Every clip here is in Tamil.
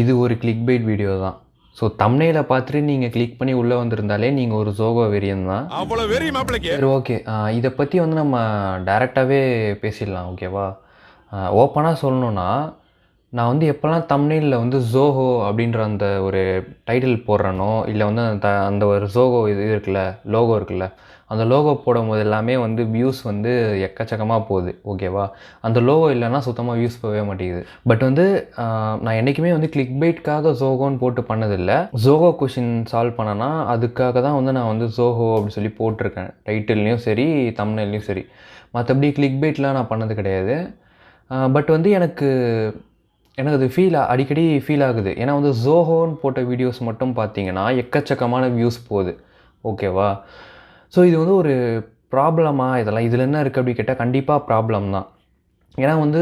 இது ஒரு கிளிக் பைட் வீடியோ தான். ஸோ தம்ப்நெயில பார்த்துட்டு நீங்கள் கிளிக் பண்ணி உள்ளே வந்திருந்தாலே நீங்கள் ஒரு ஜோகோ வெறியன் தான். அவ்வளோ வெறி மாப்பிளைக்கு. சரி, ஓகே. இதை பற்றி வந்து நம்ம டைரெக்டாகவே பேசிடலாம், ஓகேவா? ஓப்பனாக சொல்லணுன்னா, நான் வந்து எப்போல்லாம் தம்ப்நெயிலில் வந்து ஜோஹோ அப்படின்ற அந்த ஒரு டைட்டில் போடுறேனோ, இல்லை வந்து அந்த ஒரு ஜோகோ இது இருக்குல்ல, லோகோ இருக்குல்ல, அந்த லோகோ போடும்போது எல்லாமே வந்து வியூஸ் வந்து எக்கச்சக்கமாக போகுது, ஓகேவா? அந்த லோகோ இல்லைன்னா சுத்தமாக வியூஸ் போகவே மாட்டேங்குது. பட் வந்து நான் என்றைக்குமே வந்து கிளிக் பைட்காக ஜோகோன்னு போட்டு பண்ணதில்லை. ஜோகோ கொஷின் சால்வ் பண்ணனா அதுக்காக தான் வந்து நான் வந்து ஜோஹோ அப்படின்னு சொல்லி போட்டிருக்கேன், டைட்டில்லையும் சரி தம்ப்நெயில்லையும் சரி. மற்றபடி கிளிக் பைட்லாம் நான் பண்ணது கிடையாது. பட் வந்து எனக்கு அது அடிக்கடி ஃபீல் ஆகுது. ஏன்னா வந்து ஜோஹோன்னு போட்ட வீடியோஸ் மட்டும் பார்த்தீங்கன்னா எக்கச்சக்கமான வியூஸ் போகுது, ஓகேவா? ஸோ இது வந்து ஒரு ப்ராப்ளமா இதெல்லாம்? இதில் என்ன இருக்குது அப்படி கேட்டால் கண்டிப்பாக ப்ராப்ளம் தான். ஏன்னா வந்து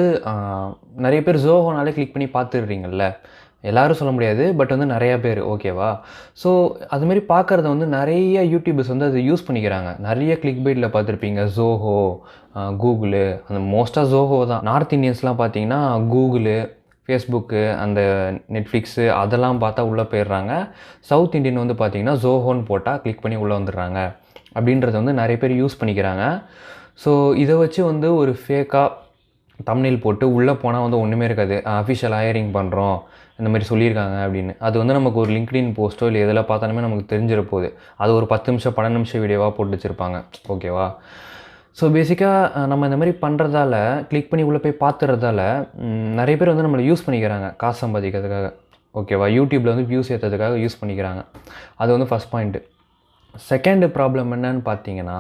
நிறைய பேர் ஜோஹோனாலே கிளிக் பண்ணி பார்த்துடுறீங்கல்ல, எல்லோரும் சொல்ல முடியாது, பட் வந்து நிறையா பேர், ஓகேவா? ஸோ அதுமாரி பார்க்குறத வந்து நிறைய யூடியூபர்ஸ் வந்து அதை யூஸ் பண்ணிக்கிறாங்க. நிறைய கிளிக் பைட்டில் பார்த்துருப்பீங்க ஜோஹோ, கூகுளு, அந்த மோஸ்ட்டாக ஜோஹோ தான். நார்த் இந்தியன்ஸ்லாம் பார்த்தீங்கன்னா கூகுளு, ஃபேஸ்புக்கு, அந்த நெட்ஃப்ளிக்ஸு அதெல்லாம் பார்த்தா உள்ளே போயிடுறாங்க. சவுத் இண்டியன் வந்து பார்த்திங்கன்னா ஜோஹோன்னு போட்டால் கிளிக் பண்ணி உள்ளே வந்துடுறாங்க. அப்படின்றத வந்து நிறைய பேர் யூஸ் பண்ணிக்கிறாங்க. ஸோ இதை வச்சு வந்து ஒரு ஃபேக்காக தம்ப்நெயில் போட்டு உள்ளே போனால் வந்து ஒன்றுமே இருக்காது. அஃபிஷியல் ஹையரிங் பண்ணுறோம் இந்த மாதிரி சொல்லியிருக்காங்க அப்படின்னு. அது வந்து நமக்கு ஒரு லிங்க்டின் போஸ்ட்டோ இல்லை எதில் பார்த்தாலுமே நமக்கு தெரிஞ்சிட போகுது. அது ஒரு 10 நிமிஷம் 12 நிமிஷம் வீடியோவாக போட்டு வச்சுருப்பாங்க, ஓகேவா? ஸோ பேசிக்காக நம்ம இந்த மாதிரி பண்ணுறதால, கிளிக் பண்ணி உள்ளே போய் பார்த்துறதால நிறைய பேர் வந்து நம்மளை யூஸ் பண்ணிக்கிறாங்க காசு சம்பாதிக்கிறதுக்காக, ஓகேவா? யூடியூப்பில் வந்து வியூஸ் ஏற்றுறதுக்காக யூஸ் பண்ணிக்கிறாங்க. அது வந்து ஃபஸ்ட் பாயிண்ட்டு. செகண்டு ப்ராப்ளம் என்னன்னு பார்த்தீங்கன்னா,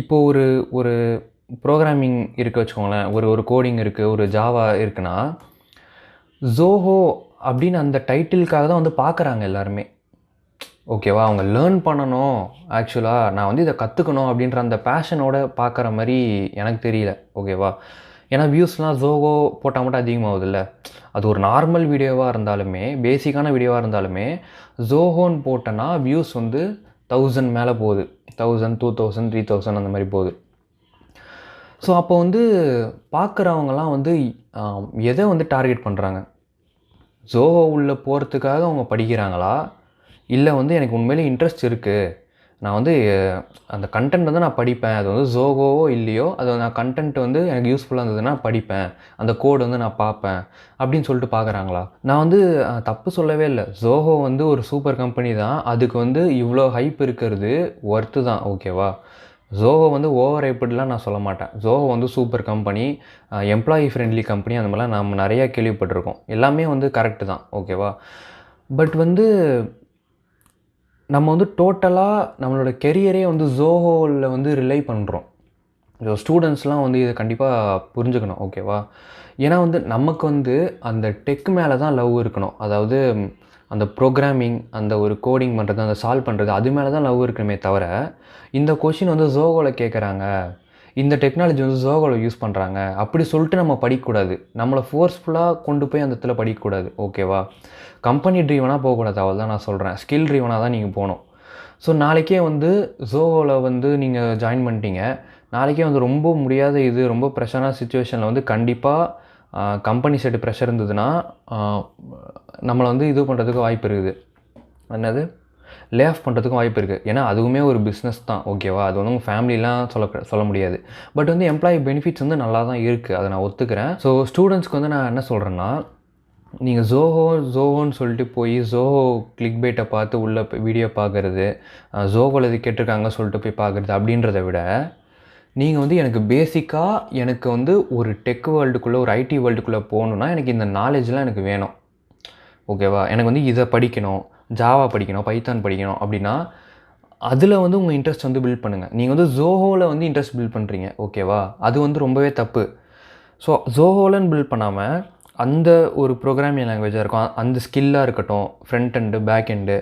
இப்போது ஒரு ப்ரோக்ராமிங் இருக்குது வச்சுக்கோங்களேன், ஒரு கோடிங் இருக்குது, ஒரு ஜாவா இருக்குன்னா, ஜோஹோ அப்படின்னு அந்த டைட்டிலுக்காக தான் வந்து பார்க்குறாங்க எல்லாருமே, ஓகேவா? அவங்க லேர்ன் பண்ணணும், ஆக்சுவலாக நான் வந்து இதை கற்றுக்கணும் அப்படின்ற அந்த பேஷனோட பார்க்குற மாதிரி எனக்கு தெரியல, ஓகேவா? ஏன்னா வியூஸ்லாம் ஜோஹோ போட்டால் மட்டும் அதிகமாகுதுல்ல. அது ஒரு நார்மல் வீடியோவாக இருந்தாலுமே, பேசிக்கான வீடியோவாக இருந்தாலுமே ஜோஹோன்னு போட்டோன்னா வியூஸ் வந்து 1000 மேலே போகுது. 1000, 2000, 3000 அந்த மாதிரி போகுது. ஸோ அப்போ வந்து பார்க்குறவங்கலாம் வந்து எதை வந்து டார்கெட் பண்ணுறாங்க? ஜோஹோ உள்ளே போகிறதுக்காக அவங்க படிக்கிறாங்களா? இல்லை வந்து எனக்கு உண்மையிலே இன்ட்ரெஸ்ட் இருக்குது, நான் வந்து அந்த கண்டென்ட் வந்து நான் படிப்பேன், அது வந்து ஜோஹோவோ இல்லையோ அது நான் கண்டென்ட் வந்து எனக்கு யூஸ்ஃபுல்லாக இருந்ததுன்னா படிப்பேன், அந்த கோடு வந்து நான் பார்ப்பேன் அப்படின்னு சொல்லிட்டு பார்க்குறாங்களா? நான் வந்து தப்பு சொல்லவே இல்லை. ஜோஹோ வந்து ஒரு சூப்பர் கம்பெனி தான். அதுக்கு வந்து இவ்வளோ ஹைப் இருக்கிறது ஒர்த்து தான், ஓகேவா? ஜோஹோ வந்து ஓவர் ஹைப்பட்லாம் நான் சொல்ல மாட்டேன். ஜோஹோ வந்து super company, employee friendly company, அந்த மாதிரிலாம் நம்ம நிறையா கேள்விப்பட்டிருக்கோம். எல்லாமே வந்து கரெக்டு தான், ஓகேவா? பட் வந்து நம்ம வந்து டோட்டலாக நம்மளோட கெரியரே வந்து ஜோஹோவில் வந்து ரிலை பண்ணுறோம். ஸ்டூடெண்ட்ஸ்லாம் வந்து இதை கண்டிப்பாக புரிஞ்சுக்கணும், ஓகேவா? ஏன்னா வந்து நமக்கு வந்து அந்த டெக் மேலே தான் லவ் இருக்கணும். அதாவது அந்த ப்ரோக்ராமிங், அந்த ஒரு கோடிங் பண்ணுறது, அந்த சால்வ் பண்ணுறது, அது மேலே தான் லவ் இருக்கணுமே தவிர, இந்த கொஷின் வந்து ஜோஹோவில் கேட்குறாங்க, இந்த டெக்னாலஜி வந்து ஜோஹோவில் யூஸ் பண்ணுறாங்க அப்படி சொல்லிட்டு நம்ம படிக்கக்கூடாது. நம்மளை ஃபோர்ஸ்ஃபுல்லாக கொண்டு போய் அந்த இடத்துல படிக்கக்கூடாது, ஓகேவா? கம்பெனி ட்ரீவனாக போகக்கூடாது, அவள் தான் நான் சொல்கிறேன். ஸ்கில் ட்ரீவனாக தான் நீங்கள் போகணும். ஸோ நாளைக்கே வந்து ஜோஹோவில் வந்து நீங்கள் ஜாயின் பண்ணிட்டீங்க, நாளைக்கே வந்து ரொம்ப முடியாத இது, ரொம்ப ப்ரெஷரான சுச்சுவேஷனில் வந்து கண்டிப்பாக கம்பெனி சைடு ப்ரெஷர் இருந்ததுன்னா நம்மளை வந்து இது பண்ணுறதுக்கு வாய்ப்பு இருக்குது. என்னது, லே ஆஃப் பண்ணுறதுக்கும் வாய்ப்பு இருக்குது. ஏன்னா அதுவுமே ஒரு பிஸ்னஸ் தான், ஓகேவா? அது வந்து உங்கள் ஃபேமிலிலாம் சொல்ல முடியாது. பட் வந்து எம்ப்ளாயி பெனிஃபிட்ஸ் வந்து நல்லா தான் இருக்குது, அதை நான் ஒத்துக்கிறேன். ஸோ ஸ்டூடெண்ட்ஸ்க்கு வந்து நான் என்ன சொல்கிறேன்னா, நீங்கள் ஜோஹோன்னு சொல்லிட்டு போய் ஜோஹோ கிளிக் பைட்டை பார்த்து உள்ளே வீடியோ பார்க்குறது, ஜோஹோவில் இது கேட்டிருக்காங்க சொல்லிட்டு போய் பார்க்குறது அப்படின்றத விட, நீங்கள் வந்து எனக்கு பேசிக்காக எனக்கு வந்து ஒரு டெக் வேர்ல்டுக்குள்ளே, ஒரு ஐடி வேர்ல்டுக்குள்ளே போகணுன்னா எனக்கு இந்த நாலேஜ்லாம் எனக்கு வேணும், ஓகேவா? எனக்கு வந்து இதை படிக்கணும், ஜாவா படிக்கணும், பைத்தான் படிக்கணும் அப்படின்னா அதில் வந்து உங்கள் இன்ட்ரெஸ்ட் வந்து பில்ட் பண்ணுங்கள். நீங்கள் வந்து ஜோஹோவில் வந்து இன்ட்ரெஸ்ட் பில்ட் பண்ணுறீங்க, ஓகேவா? அது வந்து ரொம்பவே தப்பு. ஸோ ஜோஹோலன்னு பில்ட் பண்ணாமல் அந்த ஒரு ப்ரோக்ராமிங் லாங்குவேஜாக இருக்கும், அந்த ஸ்கில்லாக இருக்கட்டும், front end, back end,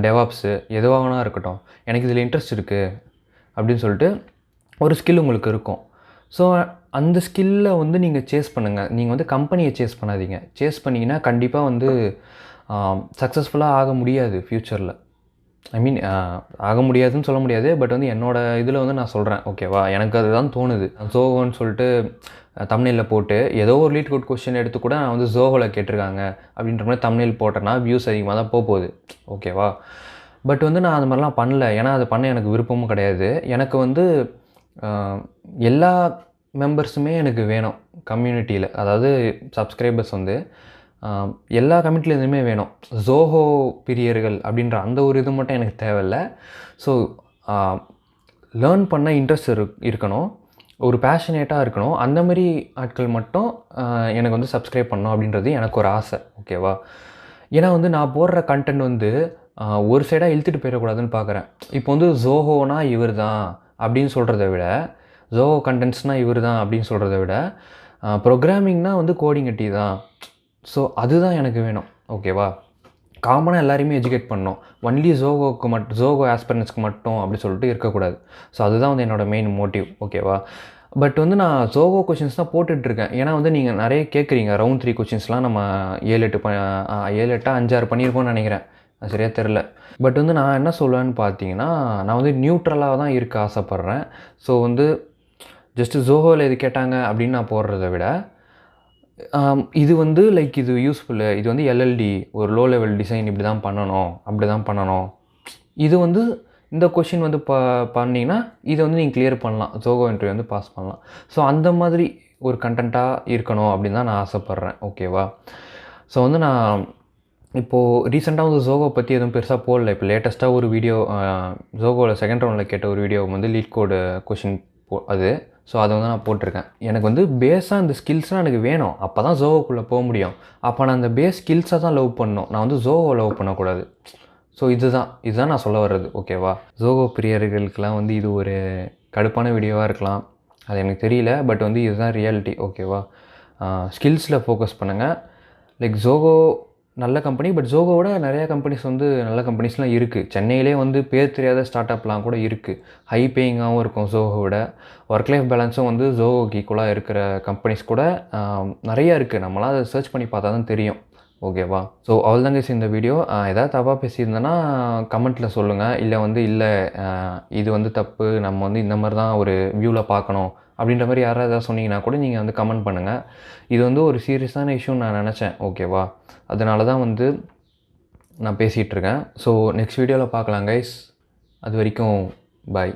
DevOps, எதுவாகனா இருக்கட்டும், எனக்கு இதில் இன்ட்ரெஸ்ட் இருக்குது அப்படின்னு சொல்லிட்டு ஒரு ஸ்கில் உங்களுக்கு இருக்கும். ஸோ அந்த ஸ்கில்லை வந்து நீங்கள் சேஸ் பண்ணுங்கள். நீங்கள் வந்து கம்பெனியை சேஸ் பண்ணாதீங்க. சேஸ் பண்ணிங்கன்னா கண்டிப்பாக வந்து சக்ஸஸ்ஃபுல்லாக ஆக முடியாது ஃப்யூச்சரில். ஐ மீன் ஆக முடியாதுன்னு சொல்ல முடியாது, பட் வந்து என்னோடய இதில் வந்து நான் சொல்கிறேன், ஓகேவா? எனக்கு அதுதான் தோணுது. ஜோஹோன்னு சொல்லிட்டு தம்ப்நெயிலில் போட்டு ஏதோ ஒரு லீட் கோட் கொஸ்டின் எடுத்து கூட நான் வந்து ஜோஹோவில் கேட்டிருக்காங்க அப்படின்ற மாதிரி தம்ப்நெயில் போட்டேன்னா வியூஸ் அதிகமாக தான் போகுது, ஓகேவா? பட் வந்து நான் அது மாதிரிலாம் பண்ணல. ஏன்னா அது பண்ண எனக்கு விருப்பமும் கிடையாது. எனக்கு வந்து எல்லா மெம்பர்ஸுமே எனக்கு வேணும் கம்யூனிட்டியில். அதாவது சப்ஸ்கிரைபர்ஸ் வந்து எல்லா கம்யூனிட்டிலேருந்துமே வேணும். ஜோஹோ பிரியர்கள் அப்படின்ற அந்த ஒரு இது மட்டும் எனக்கு தேவையில்ல. ஸோ லேர்ன் பண்ண இன்ட்ரெஸ்ட் இருக்கணும், ஒரு பேஷனேட்டாக இருக்கணும். அந்த மாதிரி ஆட்கள் மட்டும் எனக்கு வந்து சப்ஸ்கிரைப் பண்ணணும் அப்படின்றது எனக்கு ஒரு ஆசை, ஓகேவா? ஏன்னா வந்து நான் போடுற கண்டென்ட் வந்து ஒரு சைடாக இழுத்துட்டு போயிடக்கூடாதுன்னு பார்க்குறேன். இப்போ வந்து ஜோஹோனா இவர் தான் அப்படின்னு சொல்கிறத விட, ஜோஹோ கண்டென்ட்ஸ்னால் இவர் தான் அப்படின்னு சொல்கிறத விட, ப்ரோக்ராமிங்னா வந்து கோடிங் கட்டி தான். ஸோ அதுதான் எனக்கு வேணும், ஓகேவா? காமனாக எல்லாரையுமே எஜுகேட் பண்ணணும். ஒன்லி ஜோஹோ ஆஸ்பிரண்ட்ஸ்க்கு மட்டும் அப்படி சொல்லிட்டு இருக்கக்கூடாது. ஸோ அதுதான் வந்து என்னோடய மெயின் மோட்டிவ், ஓகேவா? பட் வந்து நான் ஜோஹோ கொஷின்ஸ் தான் போட்டுட்ருக்கேன். ஏன்னா வந்து நீங்கள் நிறைய கேட்குறீங்க. ரவுண்ட் 3 கொஷின்ஸ்லாம் நம்ம 7-8 5-6 பண்ணியிருக்கோம்னு நினைக்கிறேன், அது சரியாக தெரில. பட் வந்து நான் என்ன சொல்லுவேன்னு பார்த்தீங்கன்னா, நான் வந்து நியூட்ரலாக தான் இருக்க ஆசைப்பட்றேன். ஸோ வந்து ஜஸ்ட்டு ஜோஹோவில் இது கேட்டாங்க அப்படின்னு நான் போடுறத விட, இது வந்து லைக் இது யூஸ்ஃபுல்லு, இது வந்து எல்எல்டி ஒரு லோ லெவல் டிசைன் இப்படி தான் பண்ணணும், அப்படி தான் பண்ணணும், இது வந்து இந்த கொஷின் வந்து பண்ணிங்கன்னா இதை வந்து நீங்கள் கிளியர் பண்ணலாம், ஜோஹோ இன்டர்வியூ வந்து பாஸ் பண்ணலாம். ஸோ அந்த மாதிரி ஒரு கண்டென்ட்டாக இருக்கணும் அப்படின்னு தான் நான் ஆசைப்பட்றேன், ஓகேவா? ஸோ வந்து நான் இப்போது ரீசெண்டாக வந்து ஜோஹோ பற்றி எதுவும் பெருசாக போடல. இப்போ லேட்டஸ்ட்டாக ஒரு வீடியோ ஜோஹோவில் செகண்ட் ரவுண்டில் கேட்ட ஒரு வீடியோ வந்து லீட் கோடு கொஷின் அது. ஸோ அதை வந்து நான் போட்டிருக்கேன். எனக்கு வந்து பேஸாக இந்த ஸ்கில்ஸ்லாம் எனக்கு வேணும், அப்போ தான் ஜோஹோக்குள்ளே போக முடியும். அப்போ நான் அந்த பேஸ் ஸ்கில்ஸை தான் லவ் பண்ணணும், நான் வந்து ஜோஹோ லவ் பண்ணக்கூடாது. ஸோ இதுதான் நான் சொல்ல வர்றது, ஓகேவா? ஜோஹோ பிரியர்களுக்கெலாம் வந்து இது ஒரு கடுப்பான வீடியோவாக இருக்கலாம், அது எனக்கு தெரியல. பட் வந்து இதுதான் ரியாலிட்டி, ஓகேவா? ஸ்கில்ஸில் ஃபோக்கஸ் பண்ணுங்கள். லைக் ஜோஹோ நல்ல கம்பெனி, பட் ஜோஹோவோட நிறையா கம்பெனிஸ் வந்து நல்ல கம்பெனிஸ்லாம் இருக்குது. சென்னையிலே வந்து பேர் தெரியாத ஸ்டார்ட் அப்லாம் கூட இருக்குது. ஹை பேயிங்காகவும் இருக்கும் ஜோஹோவோட. ஒர்க் லைஃப் பேலன்ஸும் வந்து ஜோஹோக்கு ஈக்குவலாக இருக்கிற கம்பெனிஸ் கூட நிறையா இருக்குது. நம்மளாம் அதை சர்ச் பண்ணி பார்த்தா தான் தெரியும், ஓகேவா? ஸோ அவ்வளோதாங்க இந்த வீடியோ. ஏதாவது தப்பாக பேசியிருந்தேன்னா கமெண்ட்டில் சொல்லுங்கள். இல்லை வந்து இது வந்து தப்பு, நம்ம வந்து இந்த மாதிரி தான் ஒரு வியூவில் பார்க்கணும் அப்படின்ற மாதிரி யாராவது எதாவது சொன்னீங்கன்னா கூட நீங்கள் வந்து கமெண்ட் பண்ணுங்கள். இது வந்து ஒரு சீரியஸான இஷ்யூன்னு நான் நினச்சேன், ஓகேவா? அதனால தான் வந்து நான் பேசிகிட்ருக்கேன். ஸோ நெக்ஸ்ட் வீடியோவில் பார்க்கலாம் கைஸ். அது வரைக்கும் பாய்.